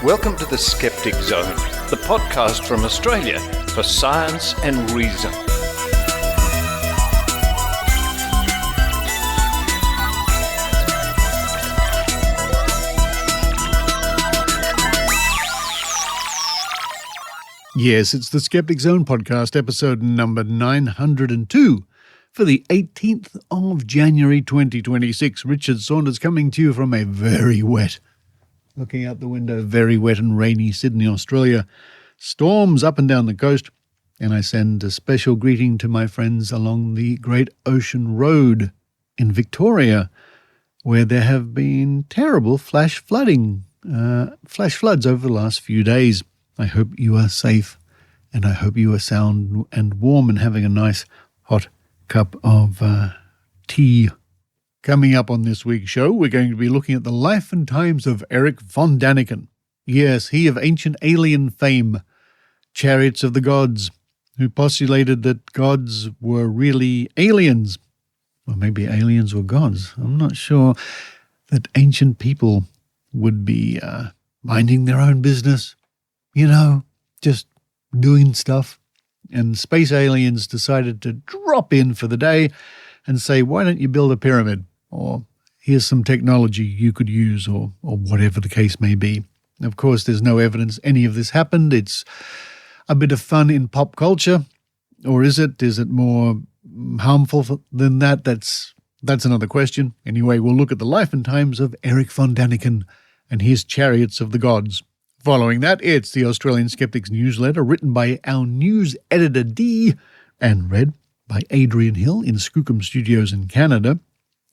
Welcome to the Skeptic Zone, the podcast from Australia for science and reason. Yes, it's the Skeptic Zone podcast, episode number 902 for the 18th of January 2026. Richard Saunders coming to you from a very wet, looking out the window, very wet and rainy Sydney, Australia. Storms up and down the coast, and I send a special greeting to my friends along the Great Ocean Road in Victoria, where there have been terrible flash floods over the last few days. I hope you are safe, and I hope you are sound and warm and having a nice hot cup of tea. Coming up on this week's show, we're going to be looking at the life and times of Erich von Daniken. Yes, he of ancient alien fame, Chariots of the Gods, who postulated that gods were really aliens. Or maybe aliens were gods. I'm not sure. That ancient people would be minding their own business, just doing stuff. And space aliens decided to drop in for the day and say, why don't you build a pyramid? Or here's some technology you could use, or whatever the case may be. Of course, there's no evidence any of this happened. It's a bit of fun in pop culture. Or is it? Is it more harmful than that? That's another question. Anyway, we'll look at the life and times of Erich von Daniken and his Chariots of the Gods. Following that, it's the Australian Skeptics Newsletter, written by our news editor D and read by Adrienne Hill in Skookum Studios in Canada.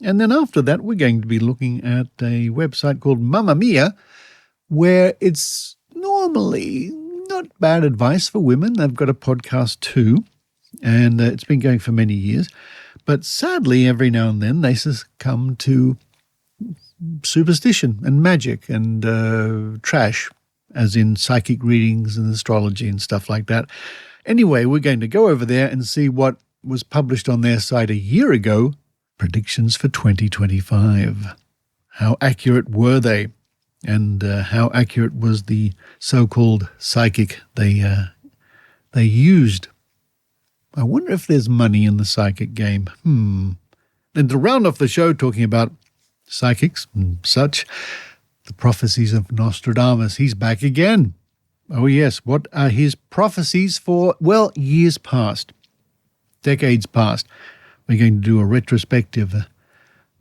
And then after that, we're going to be looking at a website called Mamamia, where it's normally not bad advice for women. They've got a podcast too, and it's been going for many years. But sadly, every now and then, they succumb to superstition and magic and trash, as in psychic readings and astrology and stuff like that. Anyway, we're going to go over there and see what was published on their site a year ago, Predictions for 2025. How accurate were they? And how accurate was the so-called psychic they used? I wonder if there's money in the psychic game. And to round off the show, talking about psychics and such, the prophecies of Nostradamus. He's back again. Oh yes, what are his prophecies for, well, years past, decades past? We're going to do a retrospective.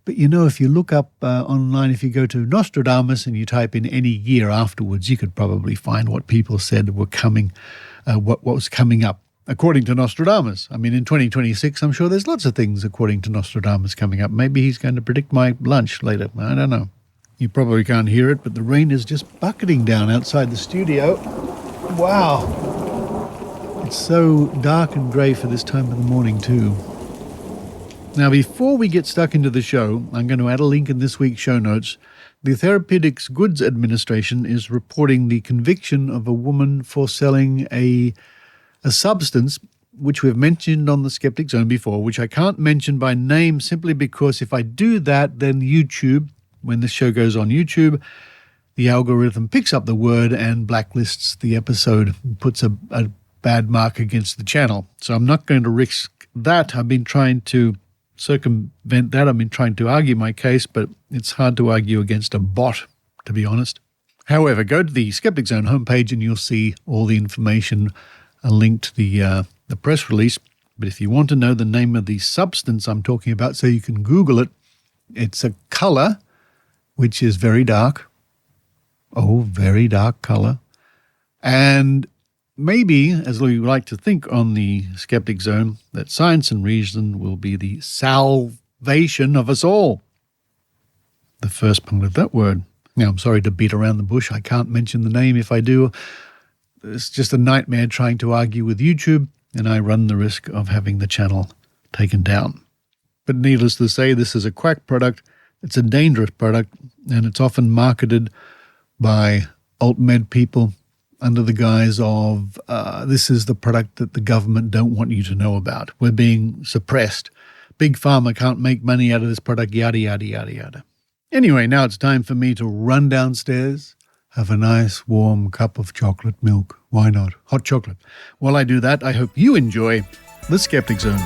But if you look up online, if you go to Nostradamus and you type in any year afterwards, you could probably find what people said were coming, what was coming up, according to Nostradamus. I mean, in 2026, I'm sure there's lots of things according to Nostradamus coming up. Maybe he's going to predict my lunch later. I don't know. You probably can't hear it, but the rain is just bucketing down outside the studio. Wow. It's so dark and grey for this time of the morning too. Now, before we get stuck into the show, I'm going to add a link in this week's show notes. The Therapeutics Goods Administration is reporting the conviction of a woman for selling a substance which we've mentioned on the Skeptic Zone before, which I can't mention by name simply because if I do that, then YouTube, when the show goes on YouTube, the algorithm picks up the word and blacklists the episode, puts a bad mark against the channel. So I'm not going to risk that. I've been trying to circumvent that. I've been trying to argue my case, but it's hard to argue against a bot, to be honest. However, go to the Skeptic Zone homepage and you'll see all the information, a link to the press release. But if you want to know the name of the substance I'm talking about so you can Google it, it's a color which is very dark. Oh, very dark color. And maybe, as we like to think on the Skeptic Zone, that science and reason will be the salvation of us all. The first part of that word. Now, I'm sorry to beat around the bush. I can't mention the name. If I do, it's just a nightmare trying to argue with YouTube, and I run the risk of having the channel taken down. But needless to say, this is a quack product. It's a dangerous product, and it's often marketed by alt-med people under the guise of this is the product that the government don't want you to know about. We're being suppressed. Big Pharma can't make money out of this product, yada, yada, yada, yada. Anyway, now it's time for me to run downstairs, have a nice warm cup of chocolate milk. Why not? Hot chocolate. While I do that, I hope you enjoy the Skeptic Zone.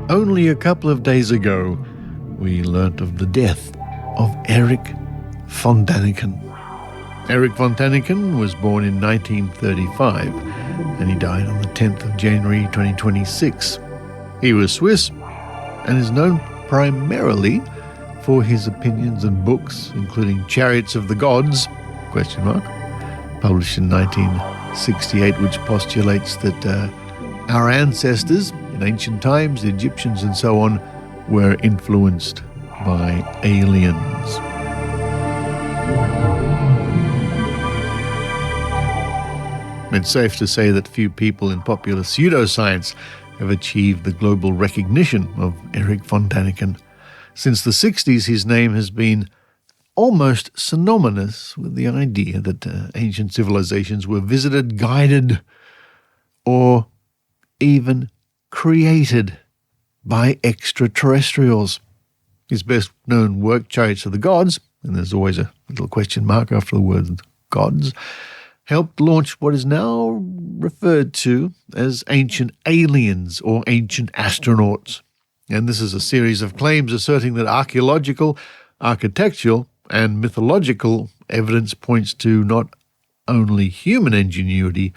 Only a couple of days ago, we learnt of the death of Erich von Daniken. Erich von Daniken was born in 1935 and he died on the 10th of January 2026. He was Swiss and is known primarily for his opinions and books, including Chariots of the Gods, published in 1968, which postulates that our ancestors in ancient times, the Egyptians and so on, were influenced by aliens. It's safe to say that few people in popular pseudoscience have achieved the global recognition of Erich von Daniken. Since the 60s, his name has been almost synonymous with the idea that ancient civilizations were visited, guided, or even created by extraterrestrials. His best-known work, Chariots of the Gods, and there's always a little question mark after the word gods, helped launch what is now referred to as Ancient Aliens or Ancient Astronauts. And this is a series of claims asserting that archaeological, architectural, and mythological evidence points to not only human ingenuity,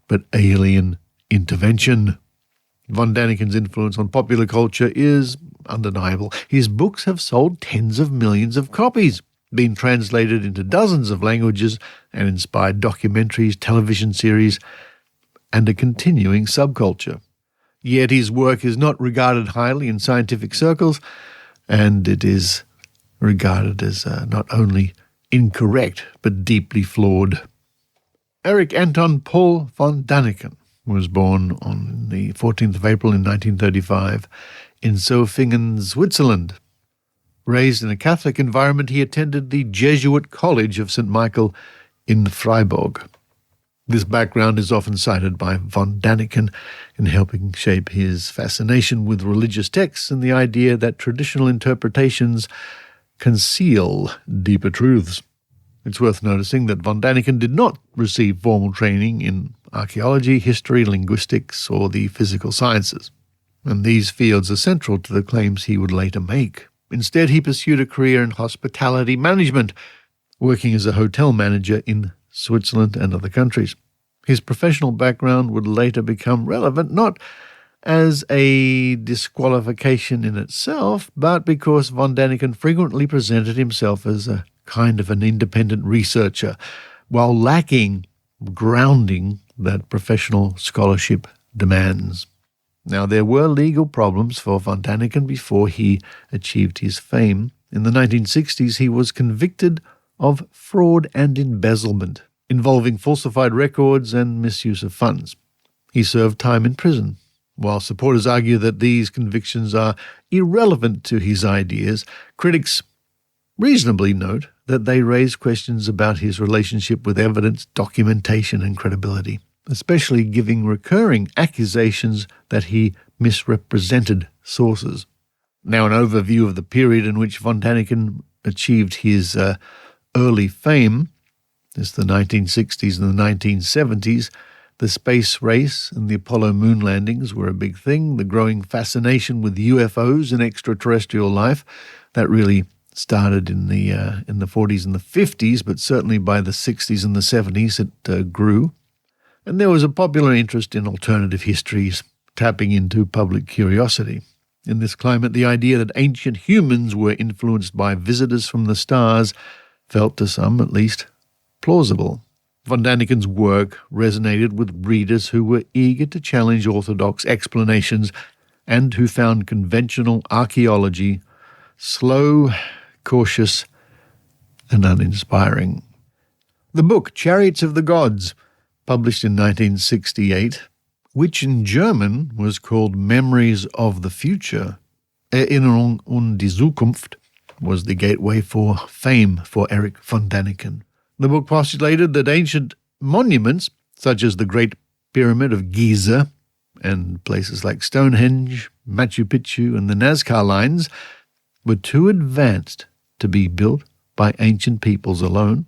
but alien intervention. Von Daniken's influence on popular culture is undeniable. His books have sold tens of millions of copies, been translated into dozens of languages, and inspired documentaries, television series, and a continuing subculture. Yet his work is not regarded highly in scientific circles, and it is regarded as not only incorrect, but deeply flawed. Erich Anton Paul von Daniken was born on the 14th of April in 1935 in Zofingen, Switzerland. Raised in a Catholic environment, he attended the Jesuit College of St. Michael in Freiburg. This background is often cited by von Daniken in helping shape his fascination with religious texts and the idea that traditional interpretations conceal deeper truths. It's worth noticing that von Daniken did not receive formal training in archaeology, history, linguistics, or the physical sciences, and these fields are central to the claims he would later make. Instead, he pursued a career in hospitality management, working as a hotel manager in Switzerland and other countries. His professional background would later become relevant, not as a disqualification in itself, but because von Daniken frequently presented himself as a kind of an independent researcher, while lacking grounding that professional scholarship demands. Now, there were legal problems for von Daniken before he achieved his fame. In the 1960s, he was convicted of fraud and embezzlement, involving falsified records and misuse of funds. He served time in prison. While supporters argue that these convictions are irrelevant to his ideas, critics reasonably note that they raise questions about his relationship with evidence, documentation, and credibility, especially giving recurring accusations that he misrepresented sources. Now, an overview of the period in which von Daniken achieved his early fame is the 1960s and the 1970s. The space race and the Apollo moon landings were a big thing. The growing fascination with UFOs and extraterrestrial life, that really started in the 40s and the 50s, but certainly by the 60s and the 70s it grew. And there was a popular interest in alternative histories, tapping into public curiosity. In this climate, the idea that ancient humans were influenced by visitors from the stars felt, to some at least, plausible. Von Daniken's work resonated with readers who were eager to challenge orthodox explanations and who found conventional archaeology slow, cautious, and uninspiring. The book Chariots of the Gods, published in 1968, which in German was called Memories of the Future, Erinnerung an die Zukunft, was the gateway for fame for Erich von Daniken. The book postulated that ancient monuments, such as the Great Pyramid of Giza and places like Stonehenge, Machu Picchu, and the Nazca Lines, were too advanced to be built by ancient peoples alone.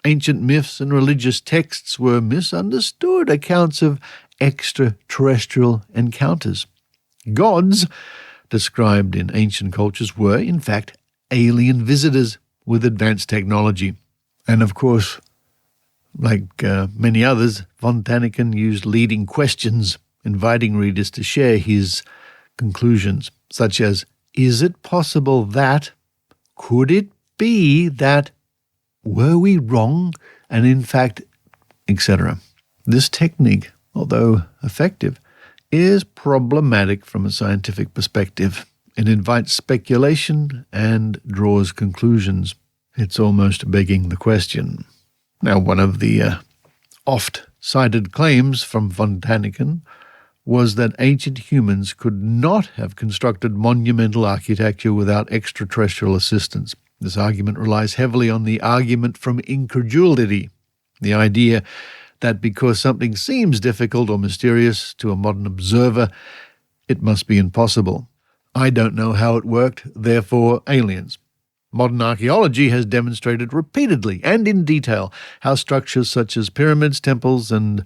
Ancient myths and religious texts were misunderstood accounts of extraterrestrial encounters. Gods, described in ancient cultures, were, in fact, alien visitors with advanced technology. And of course, like many others, von Daniken used leading questions, inviting readers to share his conclusions, such as, is it possible that, could it be that, were we wrong, and in fact, etc. This technique, although effective, is problematic from a scientific perspective. It invites speculation and draws conclusions. It's almost begging the question. Now, one of the oft-cited claims from von Daniken was that ancient humans could not have constructed monumental architecture without extraterrestrial assistance. This argument relies heavily on the argument from incredulity, the idea that because something seems difficult or mysterious to a modern observer, it must be impossible. I don't know how it worked, therefore aliens. Modern archaeology has demonstrated repeatedly and in detail how structures such as pyramids, temples, and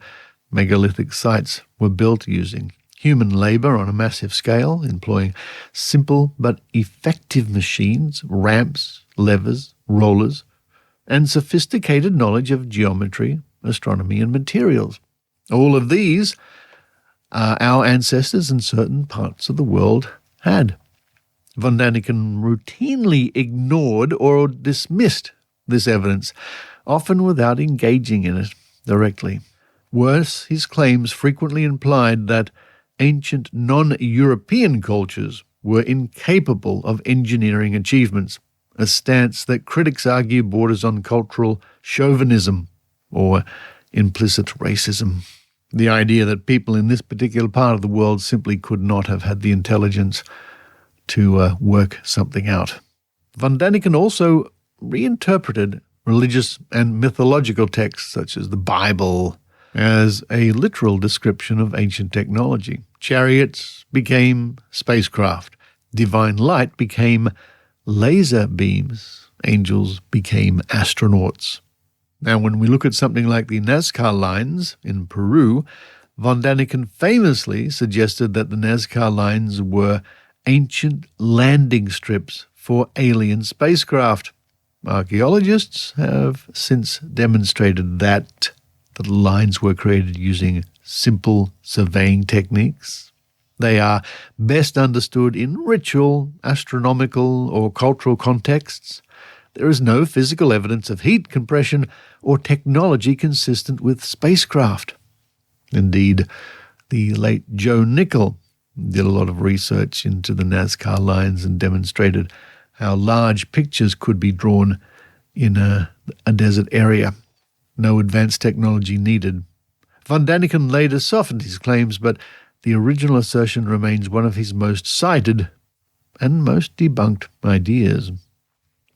megalithic sites were built using human labor on a massive scale, employing simple but effective machines, ramps, levers, rollers, and sophisticated knowledge of geometry, astronomy, and materials. All of these our ancestors in certain parts of the world had. Von Daniken routinely ignored or dismissed this evidence, often without engaging in it directly. Worse, his claims frequently implied that ancient non-European cultures were incapable of engineering achievements, a stance that critics argue borders on cultural chauvinism or implicit racism. The idea that people in this particular part of the world simply could not have had the intelligence to work something out. Von Daniken also reinterpreted religious and mythological texts such as the Bible as a literal description of ancient technology. Chariots became spacecraft. Divine light became laser beams. Angels became astronauts. Now, when we look at something like the Nazca Lines in Peru, von Daniken famously suggested that the Nazca Lines were ancient landing strips for alien spacecraft. Archaeologists have since demonstrated that the lines were created using simple surveying techniques. They are best understood in ritual, astronomical, or cultural contexts. There is no physical evidence of heat, compression, or technology consistent with spacecraft. Indeed, the late Joe Nickell did a lot of research into the Nazca Lines and demonstrated how large pictures could be drawn in a desert area. No advanced technology needed. Von Daniken later softened his claims, but the original assertion remains one of his most cited and most debunked ideas.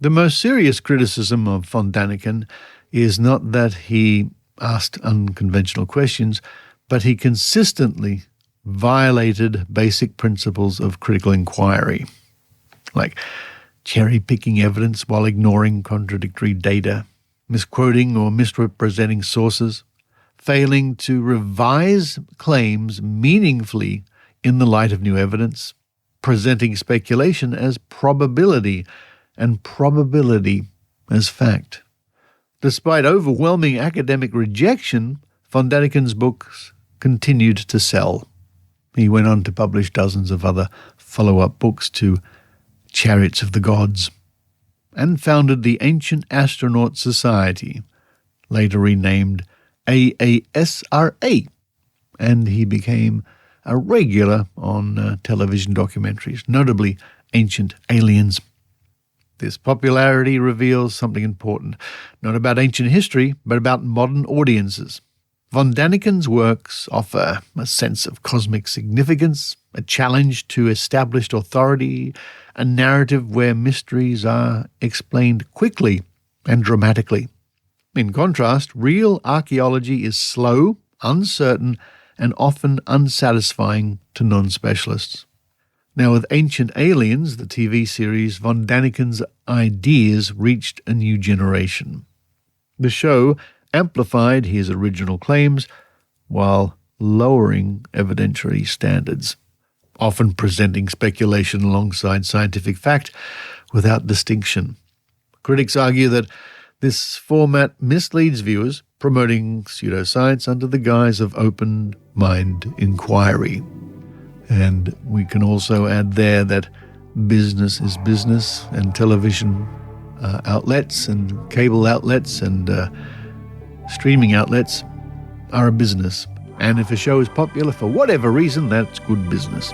The most serious criticism of von Daniken is not that he asked unconventional questions, but he consistently violated basic principles of critical inquiry, like cherry-picking evidence while ignoring contradictory data, misquoting or misrepresenting sources, failing to revise claims meaningfully in the light of new evidence, presenting speculation as probability and probability as fact. Despite overwhelming academic rejection, von Daniken's books continued to sell. He went on to publish dozens of other follow-up books to Chariots of the Gods, and founded the Ancient Astronaut Society, later renamed AASRA, and he became a regular on television documentaries, notably Ancient Aliens. This popularity reveals something important, not about ancient history, but about modern audiences. Von Daniken's works offer a sense of cosmic significance, a challenge to established authority, a narrative where mysteries are explained quickly and dramatically. In contrast, real archaeology is slow, uncertain, and often unsatisfying to non-specialists. Now, with Ancient Aliens, the TV series, Von Daniken's ideas reached a new generation. The show amplified his original claims while lowering evidentiary standards, often presenting speculation alongside scientific fact without distinction. Critics argue that this format misleads viewers, promoting pseudoscience under the guise of open-mind inquiry. And we can also add there that business is business, and television outlets and cable outlets and streaming outlets are a business. And if a show is popular for whatever reason, that's good business.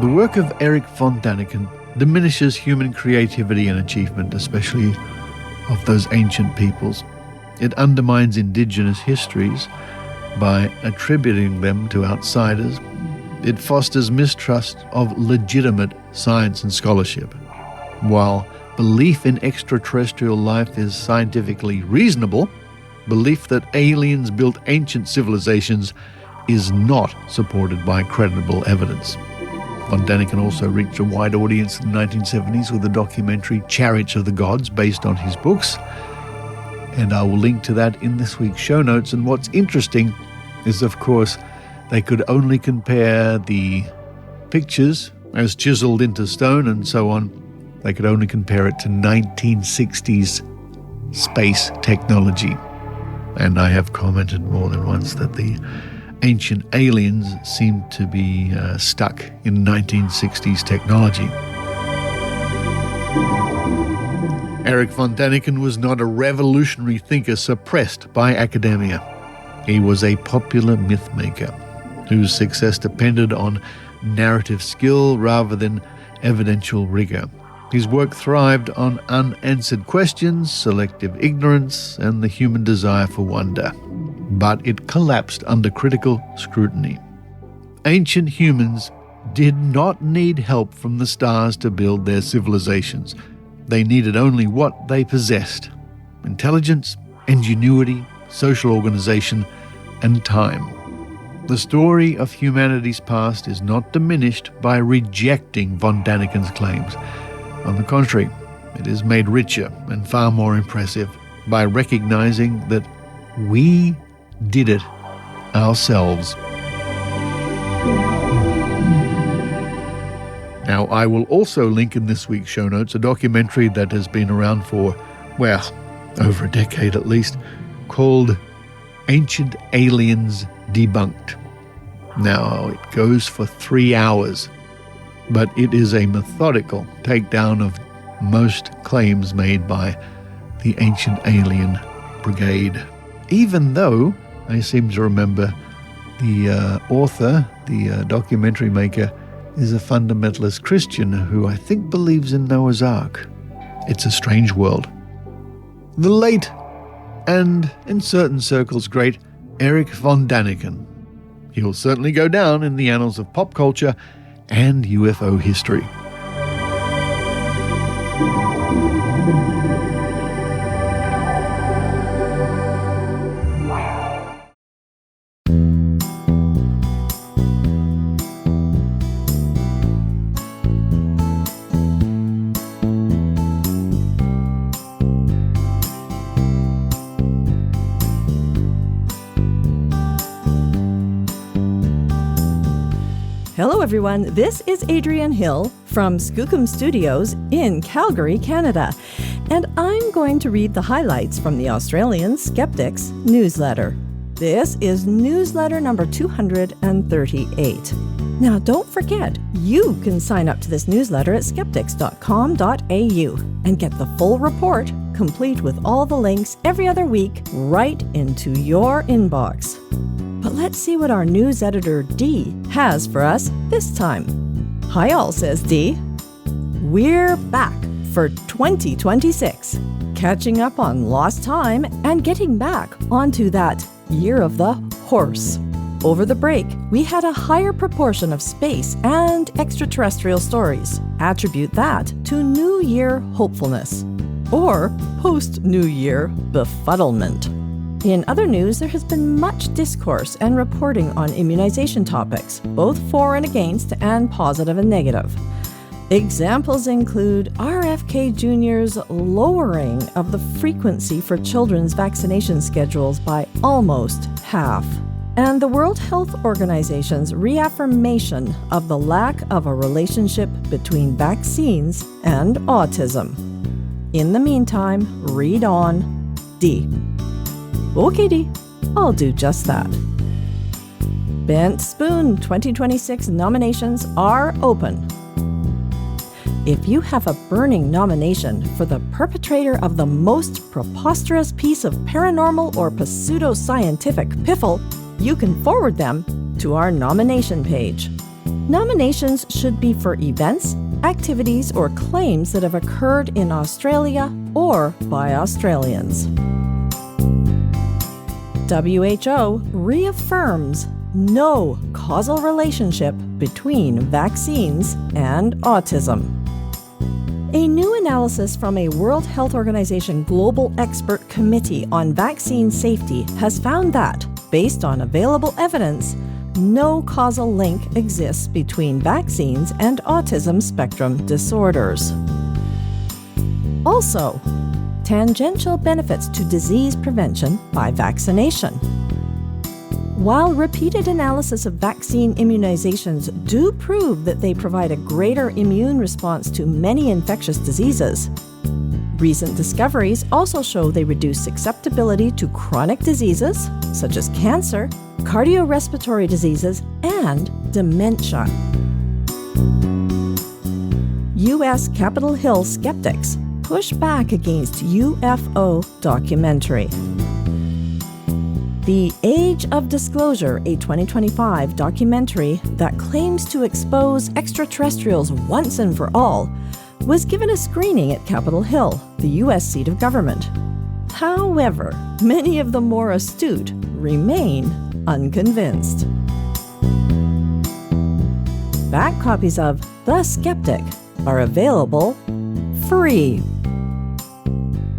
The work of Erich von Daniken diminishes human creativity and achievement, especially of those ancient peoples. It undermines indigenous histories by attributing them to outsiders. It fosters mistrust of legitimate science and scholarship. While belief in extraterrestrial life is scientifically reasonable, belief that aliens built ancient civilizations is not supported by credible evidence. Von Daniken also reached a wide audience in the 1970s with the documentary Chariots of the Gods based on his books, and I will link to that in this week's show notes. And what's interesting is, of course, they could only compare the pictures as chiseled into stone and so on. They could only compare it to 1960s space technology. And I have commented more than once that the ancient aliens seem to be stuck in 1960s technology. Erich von Daniken was not a revolutionary thinker suppressed by academia. He was a popular mythmaker whose success depended on narrative skill rather than evidential rigor. His work thrived on unanswered questions, selective ignorance, and the human desire for wonder. But it collapsed under critical scrutiny. Ancient humans did not need help from the stars to build their civilizations. They needed only what they possessed: intelligence, ingenuity, social organization, and time. The story of humanity's past is not diminished by rejecting von Daniken's claims. On the contrary, it is made richer and far more impressive by recognizing that we did it ourselves. Now, I will also link in this week's show notes a documentary that has been around for, well, over a decade at least, called Ancient Aliens Debunked. Now, it goes for 3 hours, but it is a methodical takedown of most claims made by the Ancient Alien Brigade. Even though I seem to remember the author, the documentary maker, is a fundamentalist Christian who I think believes in Noah's Ark. It's a strange world. The late, and in certain circles great, Erich von Daniken. He will certainly go down in the annals of pop culture and UFO history. Hello everyone, this is Adrienne Hill from Skookum Studios in Calgary, Canada, and I'm going to read the highlights from the Australian Skeptics Newsletter. This is newsletter number 238. Now don't forget, you can sign up to this newsletter at skeptics.com.au and get the full report, complete with all the links every other week, right into your inbox. But let's see what our news editor, Dee, has for us this time. Hi all, says Dee. We're back for 2026. catching up on lost time and getting back onto that year of the horse. Over the break, we had a higher proportion of space and extraterrestrial stories. Attribute that to New Year hopefulness, or post-New Year befuddlement. In other news, there has been much discourse and reporting on immunization topics, both for and against, and positive and negative. Examples include RFK Jr.'s lowering of the frequency for children's vaccination schedules by almost half, and the World Health Organization's reaffirmation of the lack of a relationship between vaccines and autism. In the meantime, read on, D. Okay, D, I'll do just that. Bent Spoon 2026 nominations are open. If you have a burning nomination for the perpetrator of the most preposterous piece of paranormal or pseudoscientific piffle, you can forward them to our nomination page. Nominations should be for events, activities, or claims that have occurred in Australia or by Australians. WHO reaffirms no causal relationship between vaccines and autism. A new analysis from a World Health Organization Global Expert Committee on Vaccine Safety has found that, based on available evidence, no causal link exists between vaccines and autism spectrum disorders. Also, tangential benefits to disease prevention by vaccination. While repeated analysis of vaccine immunizations do prove that they provide a greater immune response to many infectious diseases, recent discoveries also show they reduce susceptibility to chronic diseases such as cancer, cardiorespiratory diseases, and dementia. U.S. Capitol Hill skeptics push back against UFO documentary. The Age of Disclosure, a 2025 documentary that claims to expose extraterrestrials once and for all, was given a screening at Capitol Hill, the U.S. seat of government. However, many of the more astute remain unconvinced. Back copies of The Skeptic are available free.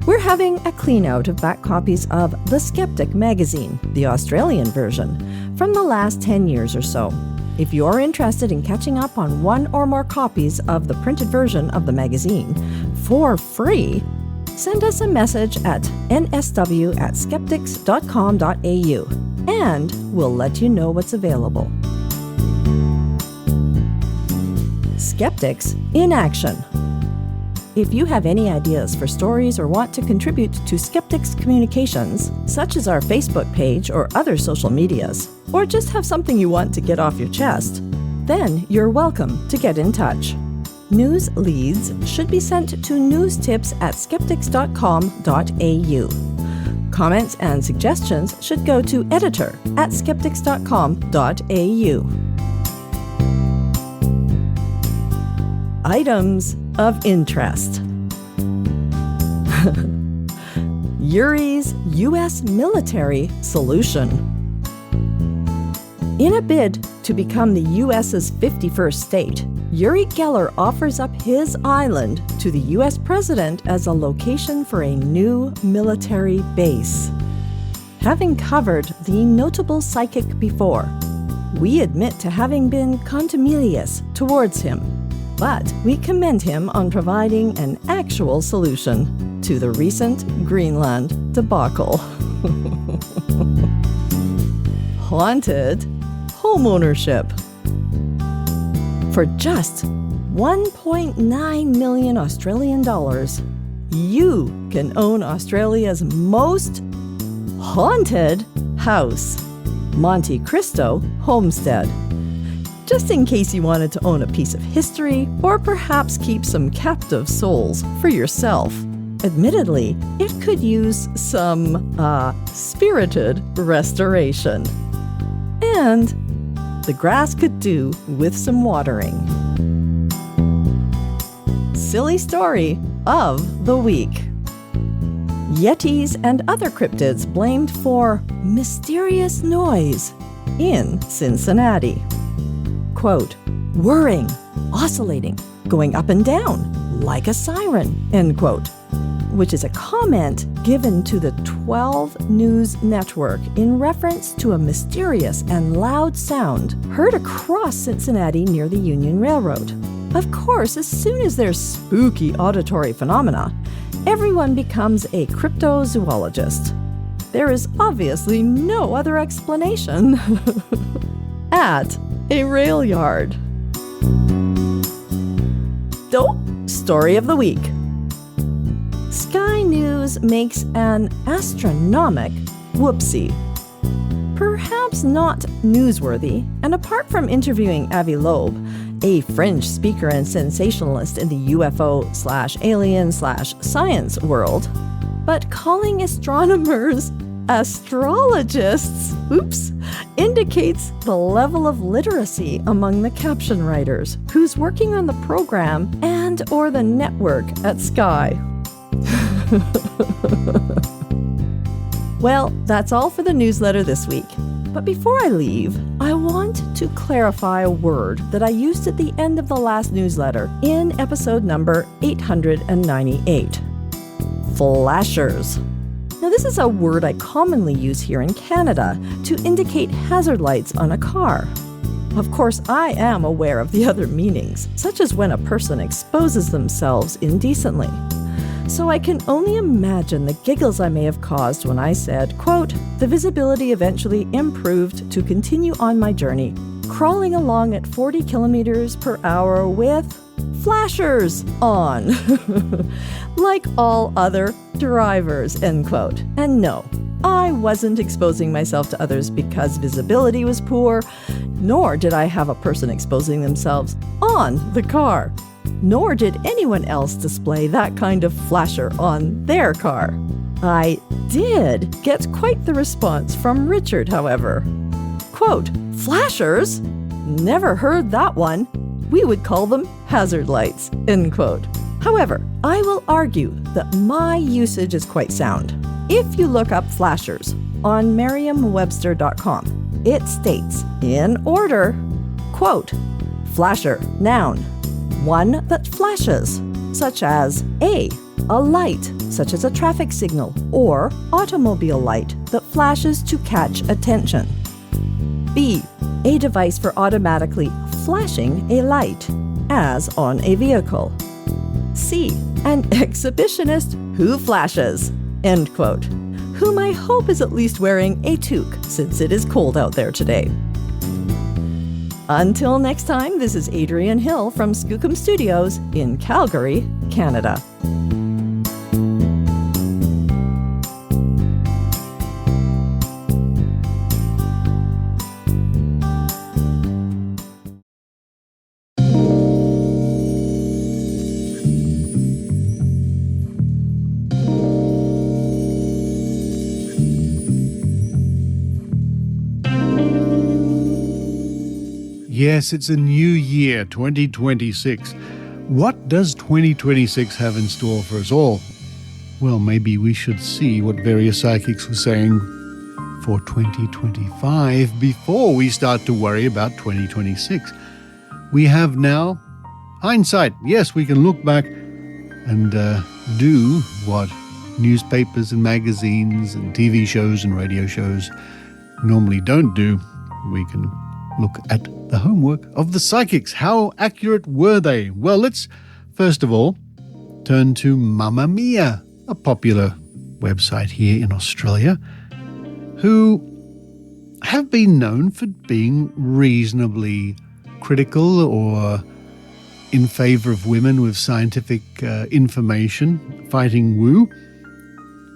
We're having a clean-out of back copies of The Skeptic magazine, the Australian version, from the last 10 years or so. If you're interested in catching up on one or more copies of the printed version of the magazine for free, send us a message at nsw@skeptics.com.au and we'll let you know what's available. Skeptics in Action. If you have any ideas for stories or want to contribute to Skeptics communications, such as our Facebook page or other social medias, or just have something you want to get off your chest, then you're welcome to get in touch. News leads should be sent to newstips@skeptics.com.au. Comments and suggestions should go to editor@skeptics.com.au. Items of interest. Yuri's U.S. military solution. In a bid to become the U.S.'s 51st state, Uri Geller offers up his island to the U.S. president as a location for a new military base. Having covered the notable psychic before, we admit to having been contumelious towards him, but we commend him on providing an actual solution to the recent Greenland debacle. Haunted homeownership. For just 1.9 million Australian dollars, you can own Australia's most haunted house, Monte Cristo Homestead. Just in case you wanted to own a piece of history or perhaps keep some captive souls for yourself. Admittedly, it could use some spirited restoration. And the grass could do with some watering. Silly story of the week. Yetis and other cryptids blamed for mysterious noise in Cincinnati. Quote, whirring, oscillating, going up and down, like a siren, end quote, which is a comment given to the 12 News Network in reference to a mysterious and loud sound heard across Cincinnati near the Union Railroad. Of course, as soon as there's spooky auditory phenomena, everyone becomes a cryptozoologist. There is obviously no other explanation. At a rail yard. Story of the week. Sky News makes an astronomic whoopsie. Perhaps not newsworthy, and apart from interviewing Avi Loeb, a fringe speaker and sensationalist in the UFO/alien/science world, but calling astronomers astrologists, indicates the level of literacy among the caption writers who's working on the program and or the network at Sky. Well, that's all for the newsletter this week. But before I leave, I want to clarify a word that I used at the end of the last newsletter in episode number 898. Flashers. Now, this is a word I commonly use here in Canada to indicate hazard lights on a car. Of course, I am aware of the other meanings, such as when a person exposes themselves indecently. So I can only imagine the giggles I may have caused when I said, quote, the visibility eventually improved to continue on my journey, crawling along at 40 kilometers per hour with flashers on, like all other drivers, end quote. And no, I wasn't exposing myself to others because visibility was poor, nor did I have a person exposing themselves on the car. Nor did anyone else display that kind of flasher on their car. I did get quite the response from Richard, however. Quote, flashers? Never heard that one. We would call them hazard lights, end quote. However, I will argue that my usage is quite sound. If you look up flashers on Merriam-Webster.com, it states, in order, quote, flasher, noun, one that flashes, such as A light, such as a traffic signal, or automobile light that flashes to catch attention. B, a device for automatically flashing a light, as on a vehicle. C, an exhibitionist who flashes, end quote, whom I hope is at least wearing a toque since it is cold out there today. Until next time, this is Adrienne Hill from Skookum Studios in Calgary, Canada. Yes, it's a new year, 2026. What does 2026 have in store for us all? Well, maybe we should see what various psychics were saying for 2025 before we start to worry about 2026. We have now hindsight. Yes, we can look back and do what newspapers and magazines and TV shows and radio shows normally don't do. We can look at the homework of the psychics. How accurate were they? Well, let's first of all turn to Mamamia, a popular website here in Australia, who have been known for being reasonably critical or in favor of women with scientific information, fighting woo.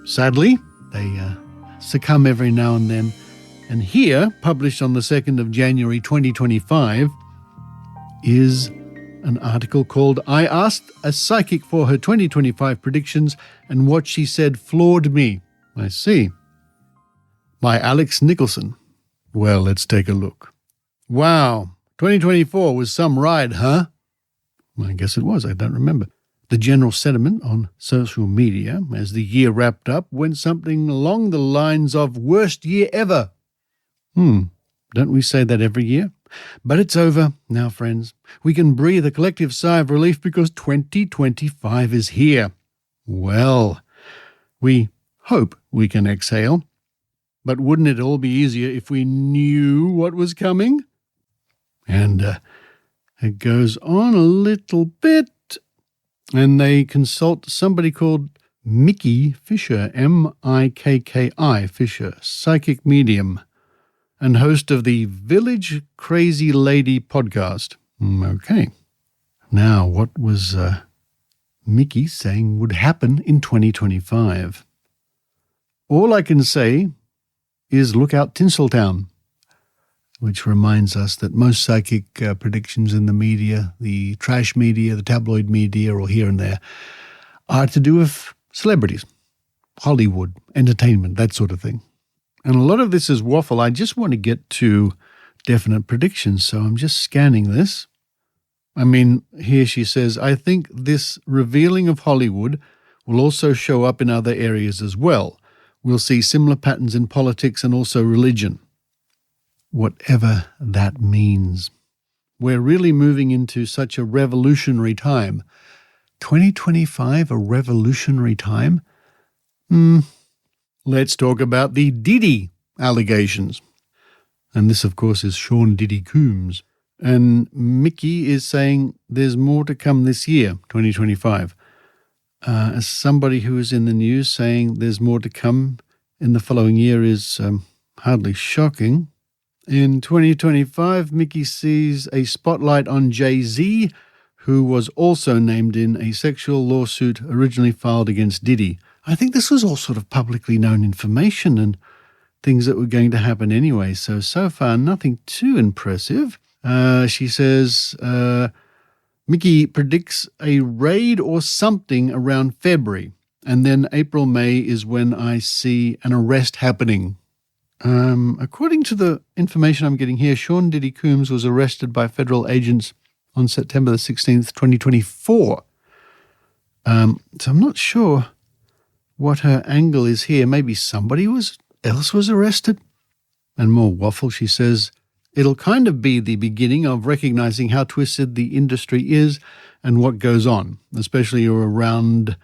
Sadly, they succumb every now and then. And here, published on the 2nd of January 2025, is an article called I Asked a Psychic for Her 2025 Predictions and What She Said Floored Me. I see. By Alex Nicholson. Well, let's take a look. Wow, 2024 was some ride, huh? I guess it was, I don't remember. The general sentiment on social media as the year wrapped up went something along the lines of worst year ever. Don't we say that every year? But it's over now, friends. We can breathe a collective sigh of relief because 2025 is here. Well, we hope we can exhale. But wouldn't it all be easier if we knew what was coming? And it goes on a little bit, and they consult somebody called Mikki Fisher, M-I-K-K-I, Fisher, psychic medium, and host of the Village Crazy Lady podcast. Okay. Now, what was Mikki saying would happen in 2025? All I can say is look out Tinseltown, which reminds us that most psychic predictions in the media, the trash media, the tabloid media, or here and there, are to do with celebrities, Hollywood, entertainment, that sort of thing. And a lot of this is waffle. I just want to get to definite predictions, so I'm just scanning this. I mean, here she says, I think this revealing of Hollywood will also show up in other areas as well. We'll see similar patterns in politics and also religion. Whatever that means. We're really moving into such a revolutionary time. 2025, a revolutionary time? Let's talk about the Diddy allegations. And this, of course, is Sean Diddy Coombs. And Mikki is saying there's more to come this year, 2025. As somebody who is in the news saying there's more to come in the following year is hardly shocking. In 2025, Mikki sees a spotlight on Jay-Z, who was also named in a sexual lawsuit originally filed against Diddy. I think this was all sort of publicly known information and things that were going to happen anyway. So far, nothing too impressive. She says, Mikki predicts a raid or something around February, and then April, May is when I see an arrest happening. According to the information I'm getting here, Sean Diddy Coombs was arrested by federal agents on September the 16th, 2024. So I'm not sure what her angle is here. Maybe somebody else was arrested? And more waffle, she says, it'll kind of be the beginning of recognizing how twisted the industry is and what goes on, especially around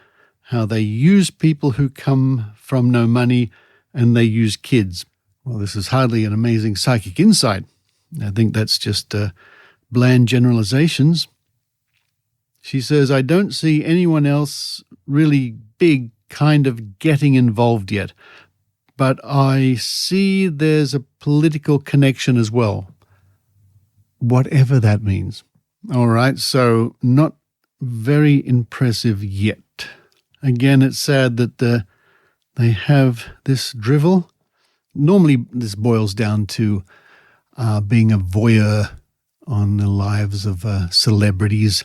how they use people who come from no money and they use kids. Well, this is hardly an amazing psychic insight. I think that's just bland generalizations. She says, I don't see anyone else really big kind of getting involved yet, but I see there's a political connection as well, whatever that means. All right, so not very impressive yet. Again, it's sad that they have this drivel. Normally, this boils down to being a voyeur on the lives of celebrities,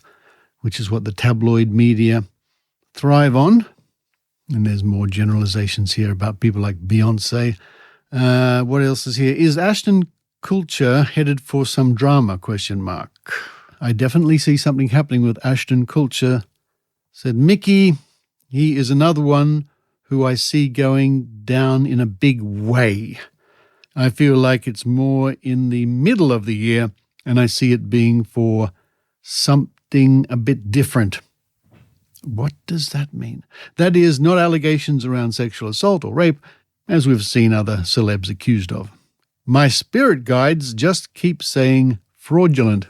which is what the tabloid media thrive on. And there's more generalizations here about people like Beyonce. What else is here? Is Ashton Kutcher headed for some drama, ? I definitely see something happening with Ashton Kutcher, said Mikki. He is another one who I see going down in a big way. I feel like it's more in the middle of the year, and I see it being for something a bit different. What does that mean? That is, not allegations around sexual assault or rape, as we've seen other celebs accused of. My spirit guides just keep saying fraudulent.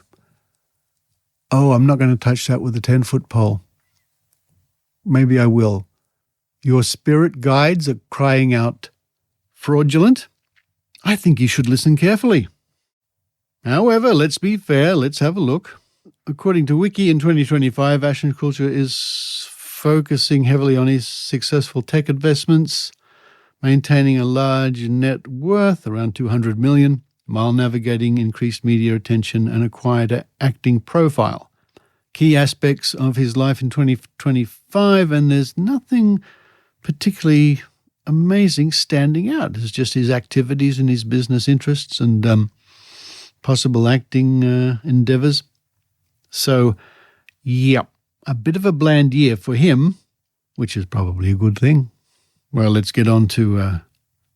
Oh, I'm not going to touch that with a 10-foot pole. Maybe I will. Your spirit guides are crying out fraudulent? I think you should listen carefully. However, let's be fair, let's have a look. According to Wiki, in 2025, Ashton Kutcher is focusing heavily on his successful tech investments, maintaining a large net worth, around $200 million, while navigating increased media attention and a quieter acting profile. Key aspects of his life in 2025, and there's nothing particularly amazing standing out. It's just his activities and his business interests and possible acting endeavors. So, yeah, a bit of a bland year for him, which is probably a good thing. Well, let's get on to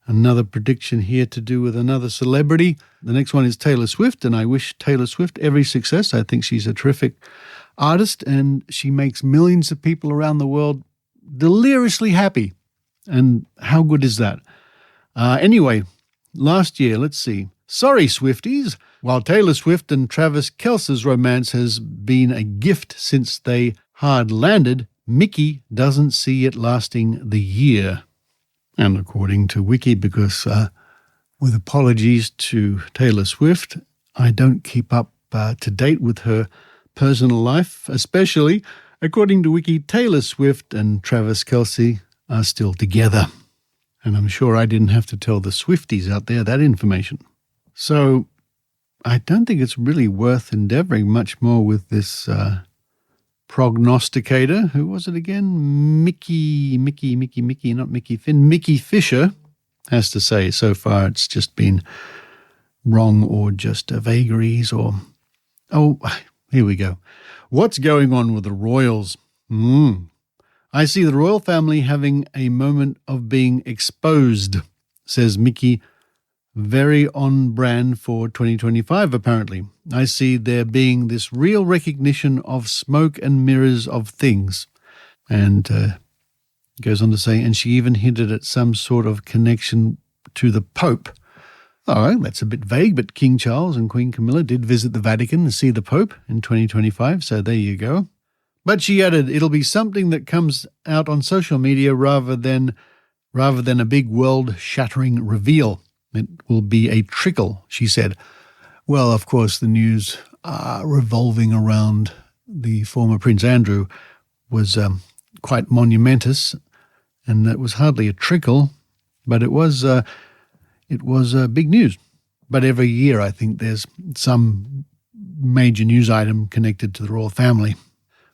another prediction here to do with another celebrity. The next one is Taylor Swift, and I wish Taylor Swift every success. I think she's a terrific artist, and she makes millions of people around the world deliriously happy. And how good is that? Anyway, last year, let's see. Sorry, Swifties. While Taylor Swift and Travis Kelce's romance has been a gift since they hard landed, Mickey doesn't see it lasting the year. And according to Wiki, because with apologies to Taylor Swift, I don't keep up to date with her personal life, especially according to Wiki, Taylor Swift and Travis Kelce are still together. And I'm sure I didn't have to tell the Swifties out there that information. So I don't think it's really worth endeavouring much more with this prognosticator. Who was it again? Mickey, not Mickey Finn. Mickey Fisher has to say so far it's just been wrong or just vagaries or... Oh, here we go. What's going on with the royals? I see the royal family having a moment of being exposed, says Mickey. Very on brand for 2025, apparently. I see there being this real recognition of smoke and mirrors of things. And goes on to say, and she even hinted at some sort of connection to the Pope. All right, that's a bit vague, but King Charles and Queen Camilla did visit the Vatican to see the Pope in 2025, so there you go. But she added, it'll be something that comes out on social media rather than a big world-shattering reveal. It will be a trickle, she said. Well, of course, the news revolving around the former Prince Andrew was quite monumentous, and it was hardly a trickle, but it was big news. But every year, I think there's some major news item connected to the royal family.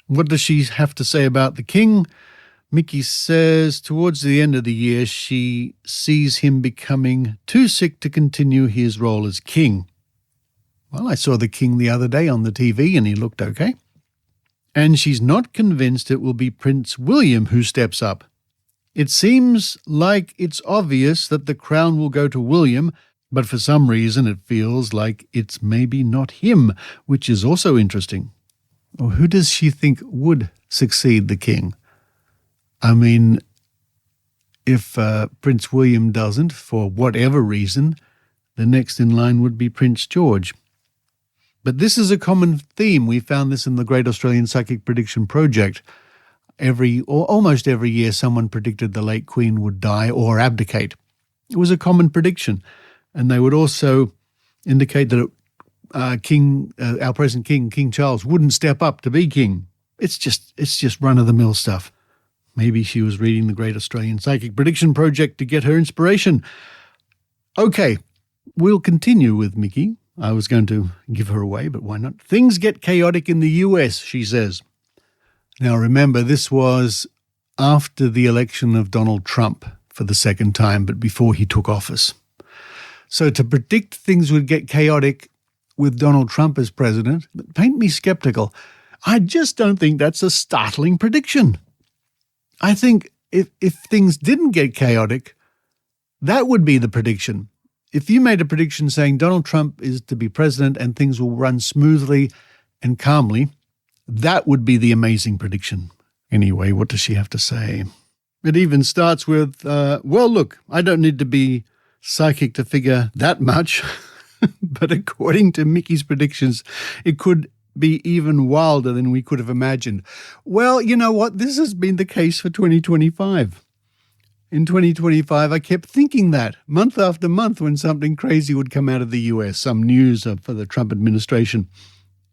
What does she have to say about the king? Mickey says towards the end of the year, she sees him becoming too sick to continue his role as king. Well, I saw the king the other day on the TV and he looked okay. And she's not convinced it will be Prince William who steps up. It seems like it's obvious that the crown will go to William, but for some reason it feels like it's maybe not him, which is also interesting. Or who does she think would succeed the king? I mean, if Prince William doesn't, for whatever reason, the next in line would be Prince George. But this is a common theme. We found this in the Great Australian Psychic Prediction Project. Almost every year, someone predicted the late Queen would die or abdicate. It was a common prediction. And they would also indicate that our present king, King Charles, wouldn't step up to be king. It's just run-of-the-mill stuff. Maybe she was reading the Great Australian Psychic Prediction Project to get her inspiration. Okay, we'll continue with Mickey. I was going to give her away, but why not? Things get chaotic in the US, she says. Now remember, this was after the election of Donald Trump for the second time, but before he took office. So to predict things would get chaotic with Donald Trump as president, paint me skeptical. I just don't think that's a startling prediction. I think if things didn't get chaotic, that would be the prediction. If you made a prediction saying Donald Trump is to be president and things will run smoothly and calmly, that would be the amazing prediction. Anyway, what does she have to say? It even starts with, well, look, I don't need to be psychic to figure that much, but according to Mickey's predictions, it could be even wilder than we could have imagined. Well, you know what? This has been the case for 2025. In 2025, I kept thinking that month after month when something crazy would come out of the US, some news for the Trump administration.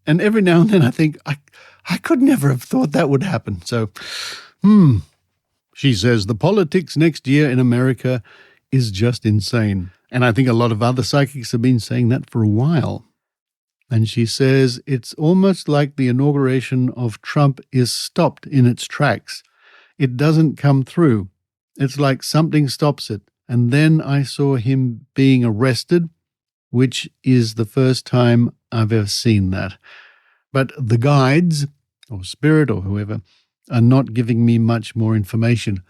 And every now and then I think, I could never have thought that would happen. So, she says the politics next year in America is just insane. And I think a lot of other psychics have been saying that for a while. And she says it's almost like the inauguration of Trump is stopped in its tracks. It doesn't come through. It's like something stops it. And then I saw him being arrested, which is the first time I've ever seen that. But the guides or spirit or whoever are not giving me much more information.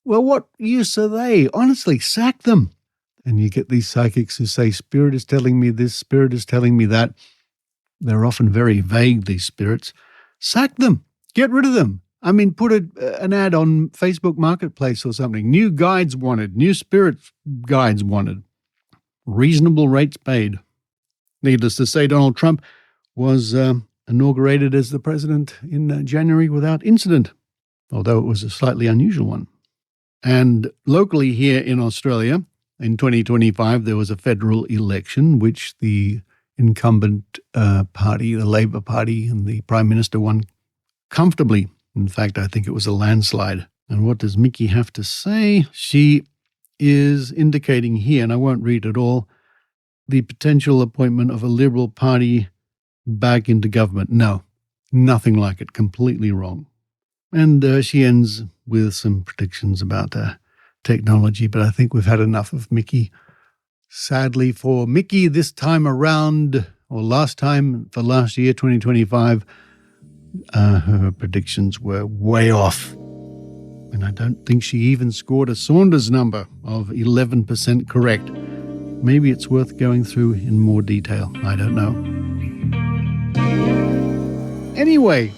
Well, what use are they? Honestly, sack them. And you get these psychics who say, spirit is telling me this, spirit is telling me that. They're often very vague, these spirits. Sack them. Get rid of them. I mean, put an ad on Facebook Marketplace or something. New guides wanted. New spirit guides wanted. Reasonable rates paid. Needless to say, Donald Trump was inaugurated as the president in January without incident, although it was a slightly unusual one. And locally here in Australia, in 2025, there was a federal election which the incumbent party, the Labor Party, and the Prime Minister won comfortably. In fact, I think it was a landslide. And what does Mickey have to say? She is indicating here, and I won't read it all, the potential appointment of a Liberal Party back into government. No, nothing like it. Completely wrong. And she ends with some predictions about technology, but I think we've had enough of Mickey. Sadly for Mickey, this time around, or last time for last year, 2025, her predictions were way off. And I don't think she even scored a Saunders number of 11% correct. Maybe it's worth going through in more detail. I don't know. Anyway,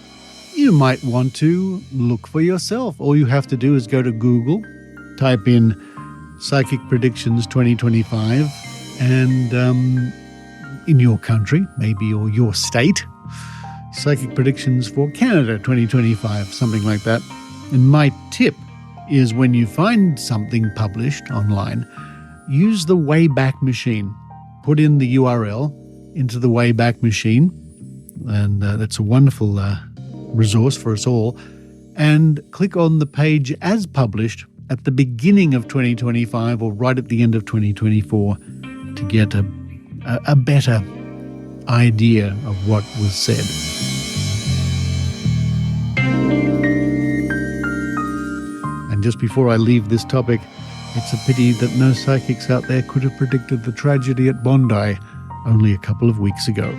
you might want to look for yourself. All you have to do is go to Google, type in Psychic Predictions 2025, and in your country, maybe, or your state, Psychic Predictions for Canada 2025, something like that. And my tip is when you find something published online, use the Wayback Machine. Put in the URL into the Wayback Machine, and that's a wonderful resource for us all, and click on the page as published at the beginning of 2025 or right at the end of 2024 to get a better idea of what was said. And just before I leave this topic, it's a pity that no psychics out there could have predicted the tragedy at Bondi only a couple of weeks ago.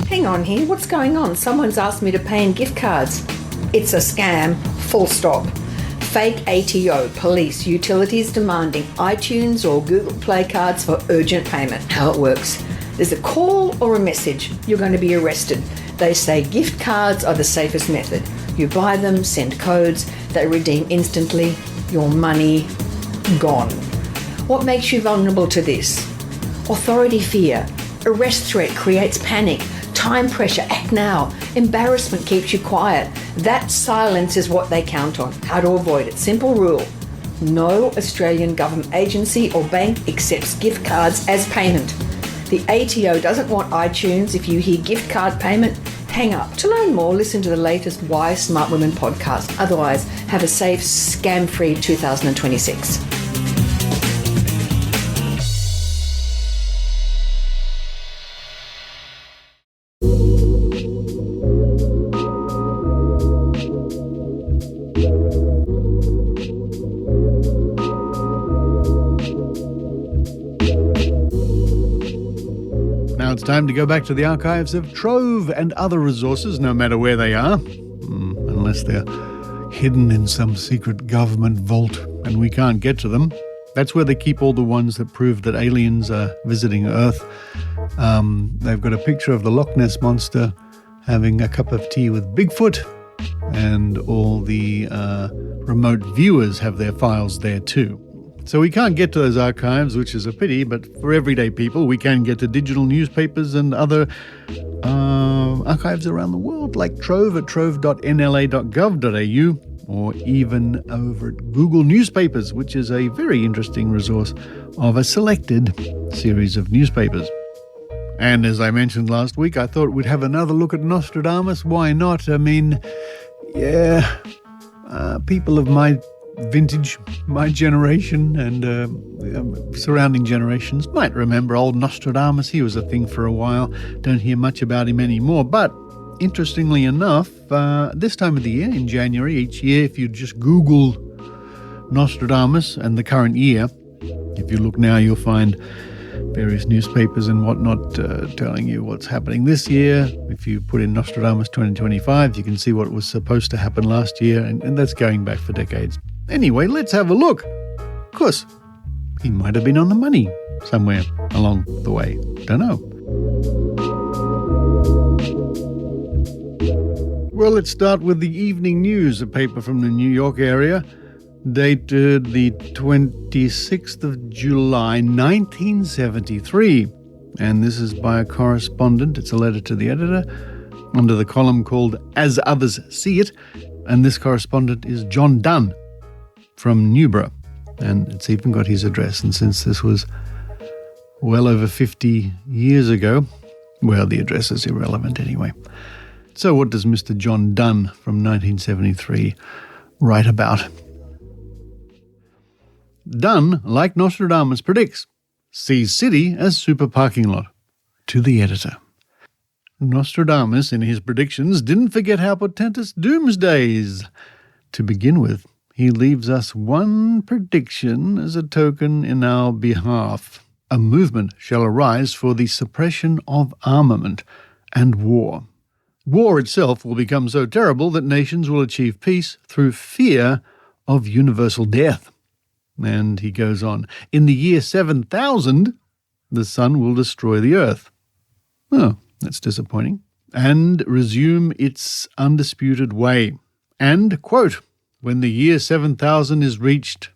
Hang on here, what's going on? Someone's asked me to pay in gift cards. It's a scam, full stop. Fake ATO, police, utilities demanding iTunes or Google Play cards for urgent payment. How it works. There's a call or a message. You're going to be arrested. They say gift cards are the safest method. You buy them, send codes, they redeem instantly. Your money gone. What makes you vulnerable to this? Authority fear. Arrest threat creates panic. Time pressure, act now. Embarrassment keeps you quiet. That silence is what they count on. How to avoid it. Simple rule. No Australian government agency or bank accepts gift cards as payment. The ATO doesn't want iTunes. If you hear gift card payment, hang up. To learn more, listen to the latest Why Smart Women podcast. Otherwise, have a safe, scam-free 2026. It's time to go back to the archives of Trove and other resources, no matter where they are, unless they're hidden in some secret government vault and we can't get to them. That's where they keep all the ones that prove that aliens are visiting Earth. They've got a picture of the Loch Ness Monster having a cup of tea with Bigfoot, and all the remote viewers have their files there too. So we can't get to those archives, which is a pity, but for everyday people, we can get to digital newspapers and other archives around the world, like Trove at trove.nla.gov.au, or even over at Google Newspapers, which is a very interesting resource of a selected series of newspapers. And as I mentioned last week, I thought we'd have another look at Nostradamus. Why not? I mean, people of my vintage, my generation, and surrounding generations might remember old Nostradamus. He was a thing for a while. Don't hear much about him anymore. But Interestingly enough, this time of the year, in January each year, if you just Google Nostradamus and the current year, if you look now, you'll find various newspapers and whatnot telling you what's happening this year. If you put in Nostradamus 2025, you can see what was supposed to happen last year, and that's going back for decades. Anyway, let's have a look. Of course, he might have been on the money somewhere along the way. Don't know. Well, let's start with the Evening News, a paper from the New York area, dated the 26th of July, 1973. And this is by a correspondent. It's a letter to the editor under the column called As Others See It. And this correspondent is John Dunn from Newborough. And it's even got his address. And since this was well over 50 years ago, well, the address is irrelevant anyway. So what does Mr. John Dunn from 1973 write about? Dunn, like Nostradamus predicts, sees city as super parking lot. To the editor. Nostradamus, in his predictions, didn't forget how portentous doomsday is. To begin with, he leaves us one prediction as a token in our behalf. A movement shall arise for the suppression of armament and war. War itself will become so terrible that nations will achieve peace through fear of universal death. And he goes on, in the year 7000, the sun will destroy the earth. Oh, that's disappointing. And resume its undisputed way. And, quote, when the year 7000 is reached,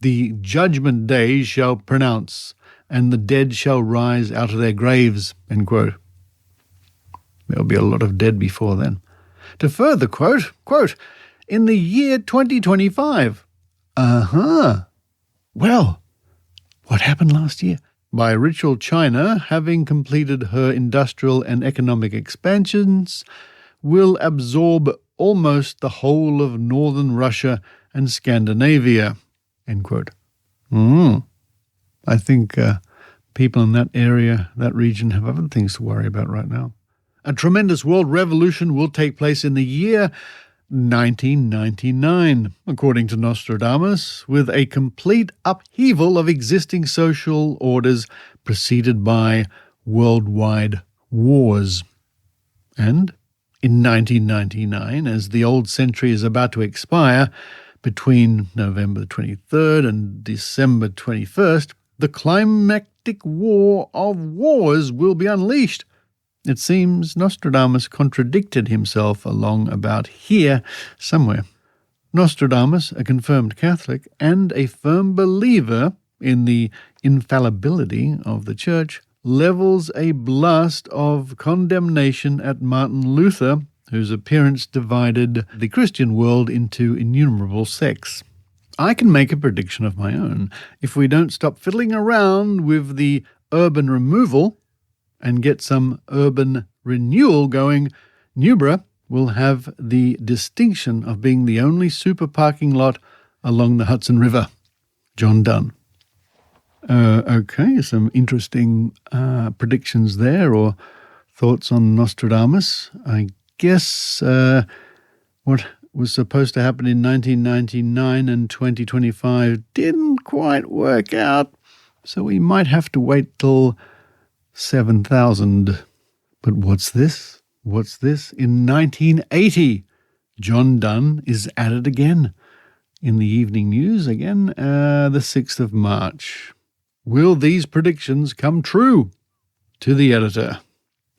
the judgment day shall pronounce, and the dead shall rise out of their graves, end quote. There'll be a lot of dead before then. To further quote, in the year 2025. Well, what happened last year? By ritual China, having completed her industrial and economic expansions, will absorb almost the whole of northern Russia and Scandinavia, end quote. I think people in that area, that region, have other things to worry about right now. A tremendous world revolution will take place in the year 1999, according to Nostradamus, with a complete upheaval of existing social orders preceded by worldwide wars. And in 1999, as the old century is about to expire, between November 23rd and December 21st, the climactic war of wars will be unleashed. It seems Nostradamus contradicted himself along about here somewhere. Nostradamus, a confirmed Catholic and a firm believer in the infallibility of the Church, levels a blast of condemnation at Martin Luther, whose appearance divided the Christian world into innumerable sects. I can make a prediction of my own. If we don't stop fiddling around with the urban removal and get some urban renewal going, Newborough will have the distinction of being the only super parking lot along the Hudson River. John Dunn. Okay, some interesting predictions there, or thoughts on Nostradamus. I guess what was supposed to happen in 1999 and 2025 didn't quite work out, so we might have to wait till 7,000. But what's this? What's this? In 1980, John Dunn is at it again. In the Evening News again, the 6th of March. Will these predictions come true? To the editor.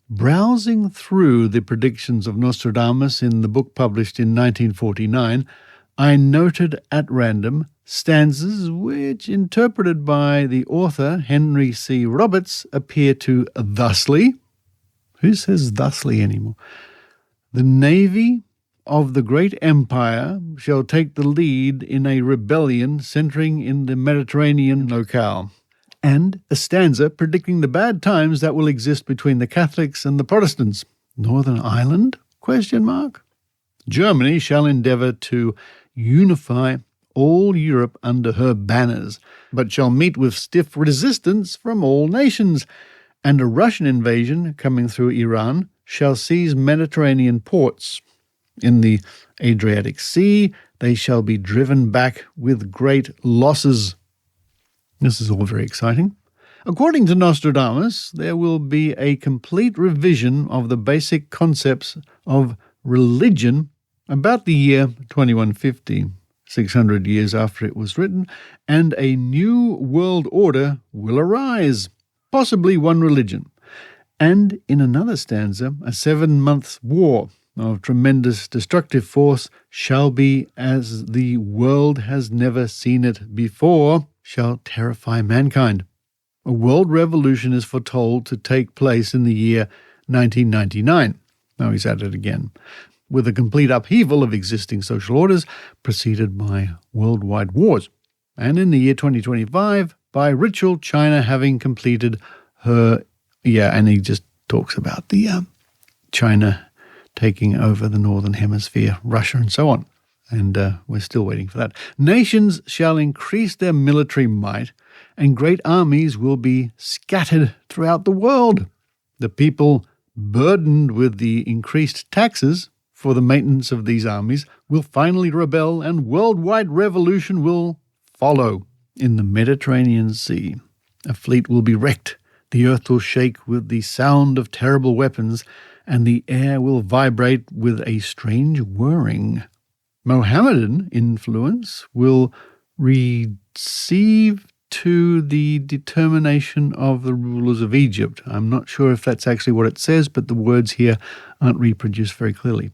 Browsing through the predictions of Nostradamus in the book published in 1949, I noted at random stanzas which, interpreted by the author Henry C. Roberts, appear to thusly. Who says thusly anymore? The navy of the great empire shall take the lead in a rebellion centering in the Mediterranean locale. And a stanza predicting the bad times that will exist between the Catholics and the Protestants. Northern Ireland? ? Germany shall endeavour to unify all Europe under her banners, but shall meet with stiff resistance from all nations, and a Russian invasion coming through Iran shall seize Mediterranean ports. In the Adriatic Sea, they shall be driven back with great losses. This is all very exciting. According to Nostradamus, there will be a complete revision of the basic concepts of religion about the year 2150, 600 years after it was written, and a new world order will arise, possibly one religion. And in another stanza, a 7-month war of tremendous destructive force shall be as the world has never seen it before, shall terrify mankind. A world revolution is foretold to take place in the year 1999. Now he's at it again, with a complete upheaval of existing social orders preceded by worldwide wars. And in the year 2025, by ritual, China having completed her... and he just talks about the China taking over the Northern Hemisphere, Russia and so on. And we're still waiting for that. Nations shall increase their military might, and great armies will be scattered throughout the world. The people burdened with the increased taxes for the maintenance of these armies will finally rebel, and worldwide revolution will follow. In the Mediterranean Sea, a fleet will be wrecked. The earth will shake with the sound of terrible weapons, and the air will vibrate with a strange whirring. Mohammedan influence will receive to the determination of the rulers of Egypt. I'm not sure if that's actually what it says, but the words here aren't reproduced very clearly.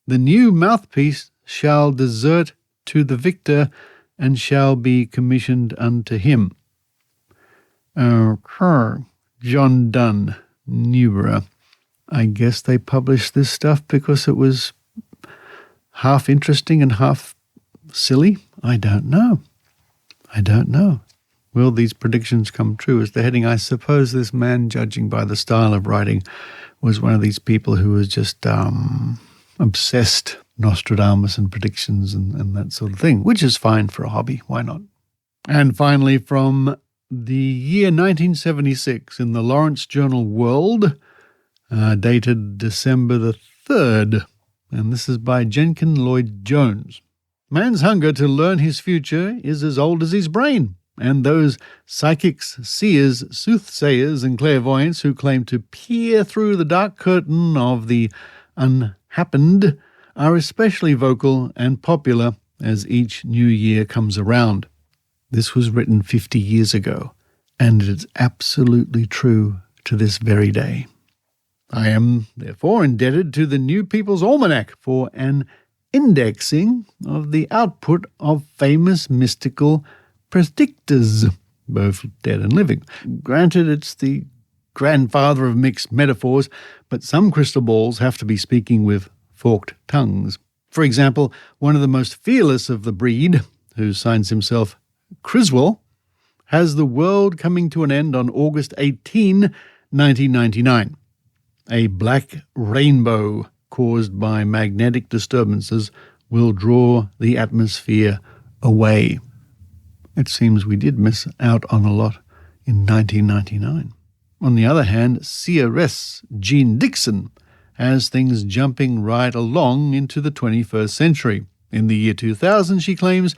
The new mouthpiece shall desert to the victor and shall be commissioned unto him. Okay. John Donne, Newborough. I guess they published this stuff because it was half interesting and half silly. I don't know. Will these predictions come true? Is the heading. I suppose this man, judging by the style of writing, was one of these people who was just obsessed Nostradamus and predictions and that sort of thing, which is fine for a hobby. Why not? And finally, from the year 1976 in the Lawrence Journal World, dated December the 3rd, and this is by Daniken Lloyd-Jones. Man's hunger to learn his future is as old as his brain, and those psychics, seers, soothsayers, and clairvoyants who claim to peer through the dark curtain of the unhappened are especially vocal and popular as each new year comes around. This was written 50 years ago, and it's absolutely true to this very day. I am, therefore, indebted to the New People's Almanac for an indexing of the output of famous mystical predictors, both dead and living. Granted, it's the grandfather of mixed metaphors, but some crystal balls have to be speaking with forked tongues. For example, one of the most fearless of the breed, who signs himself Criswell, has the world coming to an end on August 18, 1999. A black rainbow caused by magnetic disturbances will draw the atmosphere away. It seems we did miss out on a lot in 1999. On the other hand, seeress Jean Dixon has things jumping right along into the 21st century. In the year 2000, she claims,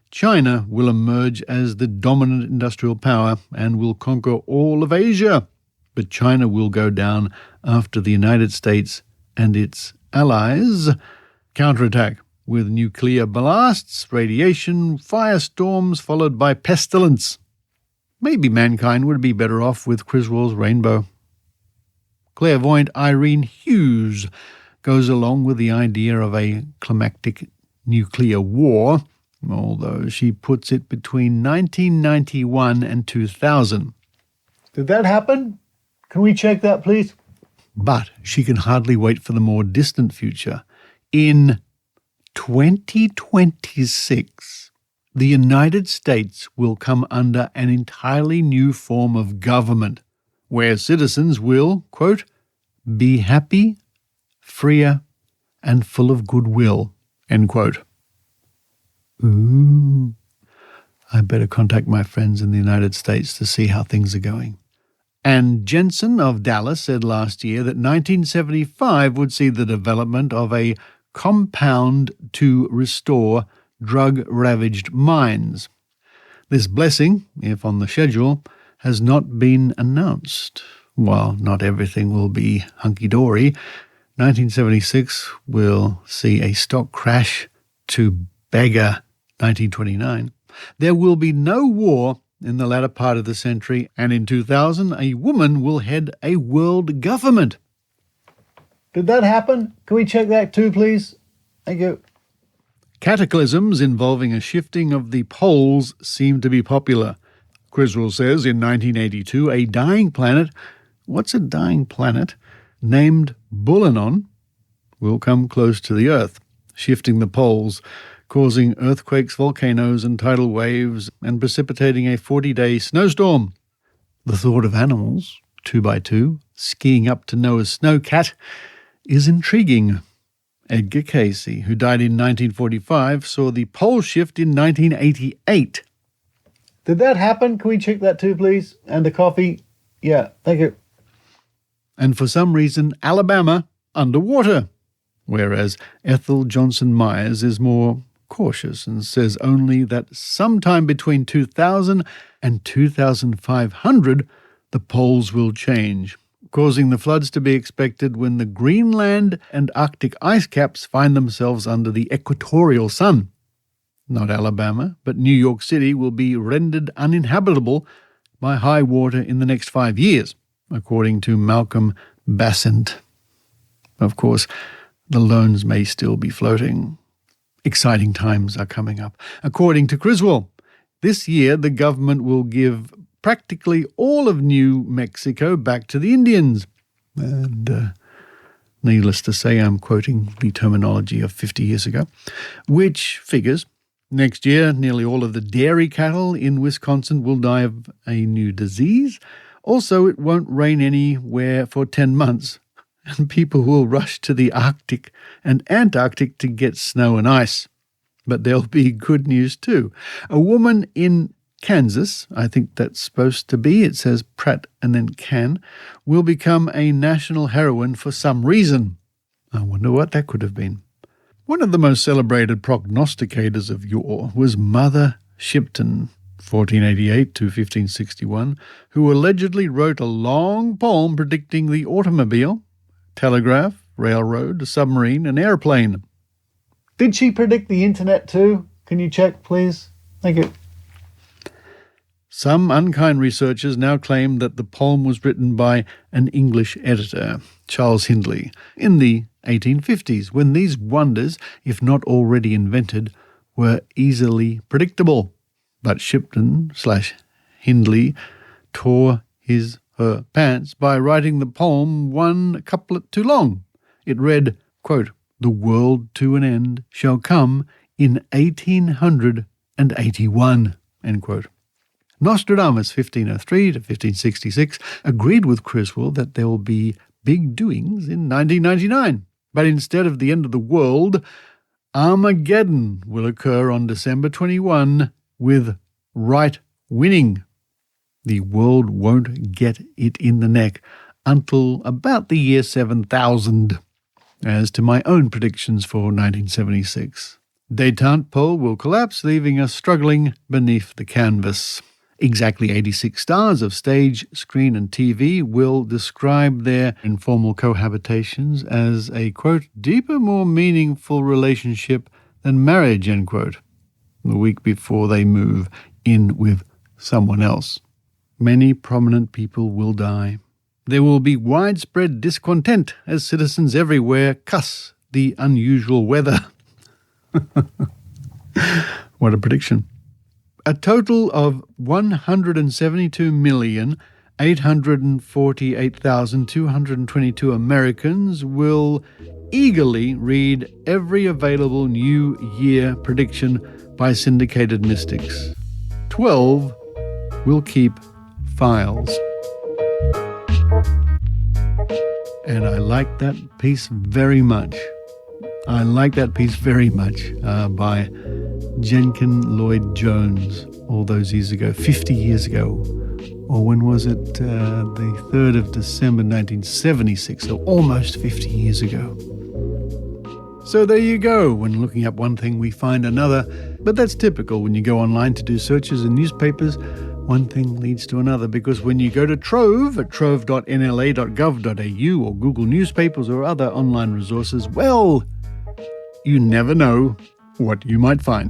China will emerge as the dominant industrial power and will conquer all of Asia. But China will go down after the United States and its allies counterattack with nuclear blasts, radiation, firestorms, followed by pestilence. Maybe mankind would be better off with Criswell's rainbow. Clairvoyant Irene Hughes goes along with the idea of a climactic nuclear war, although she puts it between 1991 and 2000. Did that happen? Can we check that, please? But she can hardly wait for the more distant future. In 2026, the United States will come under an entirely new form of government, where citizens will, quote, be happy, freer, and full of goodwill, end quote. Ooh, I better contact my friends in the United States to see how things are going. And Jensen of Dallas said last year that 1975 would see the development of a compound to restore drug-ravaged mines. This blessing, if on the schedule, has not been announced. While not everything will be hunky-dory, 1976 will see a stock crash to beggar 1929. There will be no war in the latter part of the century, and in 2000, a woman will head a world government. Did that happen? Can we check that too, please? Thank you. Cataclysms involving a shifting of the poles seem to be popular. Criswell says in 1982, a dying planet, what's a dying planet, named Bulanon, will come close to the Earth, shifting the poles, causing earthquakes, volcanoes and tidal waves, and precipitating a 40-day snowstorm. The thought of animals, 2x2, skiing up to Noah's snowcat, is intriguing. Edgar Cayce, who died in 1945, saw the pole shift in 1988. Did that happen? Can we check that too, please? And a coffee? Yeah, thank you. And for some reason, Alabama underwater, whereas Ethel Johnson Myers is more cautious and says only that sometime between 2000 and 2500 the poles will change, causing the floods to be expected when the Greenland and Arctic ice caps find themselves under the equatorial sun. Not Alabama, but New York City will be rendered uninhabitable by high water in the next 5 years, according to Malcolm Bassent. Of course, the loans may still be floating. Exciting times are coming up. According to Criswell, this year the government will give practically all of New Mexico back to the Indians. And needless to say, I'm quoting the terminology of 50 years ago, which figures next year nearly all of the dairy cattle in Wisconsin will die of a new disease. Also, it won't rain anywhere for 10 months. And people will rush to the Arctic and Antarctic to get snow and ice. But there'll be good news too. A woman in Kansas, I think that's supposed to be, it says Pratt and then Can, will become a national heroine for some reason. I wonder what that could have been. One of the most celebrated prognosticators of yore was Mother Shipton, 1488 to 1561, who allegedly wrote a long poem predicting the automobile, telegraph, railroad, submarine, and airplane. Did she predict the internet too? Can you check, please? Thank you. Some unkind researchers now claim that the poem was written by an English editor, Charles Hindley, in the 1850s, when these wonders, if not already invented, were easily predictable. But Shipton/Hindley tore her pants by writing the poem one couplet too long. It read, quote, "The world to an end shall come in 1881, end quote. Nostradamus, 1503 to 1566, agreed with Criswell that there will be big doings in 1999. But instead of the end of the world, Armageddon will occur on December 21 with right winning. The world won't get it in the neck until about the year 7000. As to my own predictions for 1976, Détente pole will collapse, leaving us struggling beneath the canvas. Exactly 86 stars of stage, screen and TV will describe their informal cohabitations as a, quote, deeper, more meaningful relationship than marriage, end quote, the week before they move in with someone else. Many prominent people will die. There will be widespread discontent as citizens everywhere cuss the unusual weather. What a prediction. A total of 172,848,222 Americans will eagerly read every available New Year prediction by syndicated mystics. 12 will keep files. And I like that piece very much. By Daniken Lloyd Jones all those years ago, 50 years ago. Or when was it? The 3rd of December 1976, so almost 50 years ago. So there you go. When looking up one thing, we find another. But that's typical when you go online to do searches in newspapers. One thing leads to another, because when you go to Trove at trove.nla.gov.au or Google Newspapers or other online resources, well, you never know what you might find.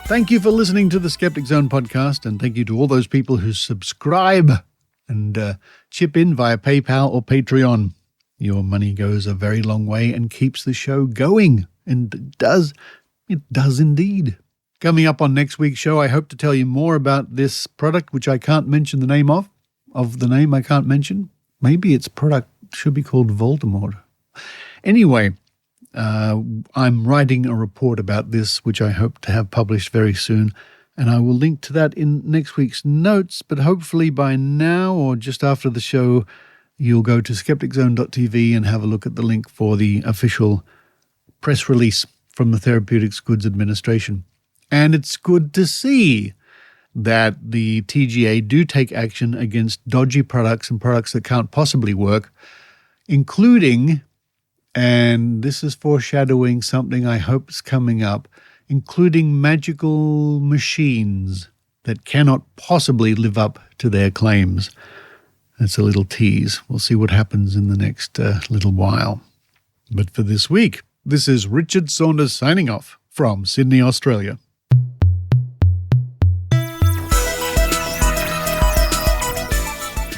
Thank you for listening to the Skeptic Zone podcast, and thank you to all those people who subscribe and chip in via PayPal or Patreon. Your money goes a very long way and keeps the show going, and it does indeed. Coming up on next week's show, I hope to tell you more about this product, which I can't mention the name of the name I can't mention. Maybe its product should be called Voldemort. Anyway, I'm writing a report about this, which I hope to have published very soon, and I will link to that in next week's notes, but hopefully by now or just after the show, you'll go to skepticzone.tv and have a look at the link for the official press release from the Therapeutics Goods Administration. And it's good to see that the TGA do take action against dodgy products and products that can't possibly work, including, and this is foreshadowing something I hope is coming up, including magical machines that cannot possibly live up to their claims. That's a little tease. We'll see what happens in the next little while. But for this week, this is Richard Saunders signing off from Sydney, Australia.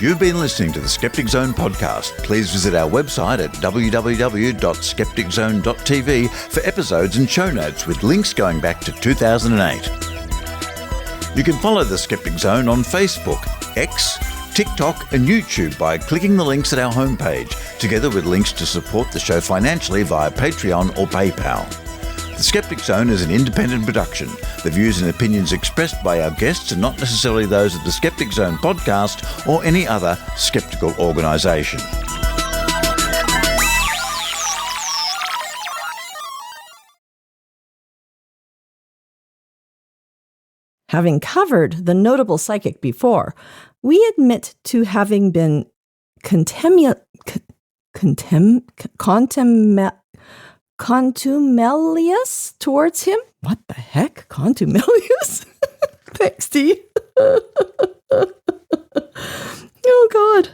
You've been listening to the Skeptic Zone podcast. Please visit our website at www.skepticzone.tv for episodes and show notes with links going back to 2008. You can follow the Skeptic Zone on Facebook, X, TikTok and YouTube by clicking the links at our homepage, together with links to support the show financially via Patreon or PayPal. The Skeptic Zone is an independent production. The views and opinions expressed by our guests are not necessarily those of the Skeptic Zone podcast or any other skeptical organisation. Having covered the notable psychic before, we admit to having been contumelious towards him. What the heck? Contumelious? Thanks, Dee. Oh, God.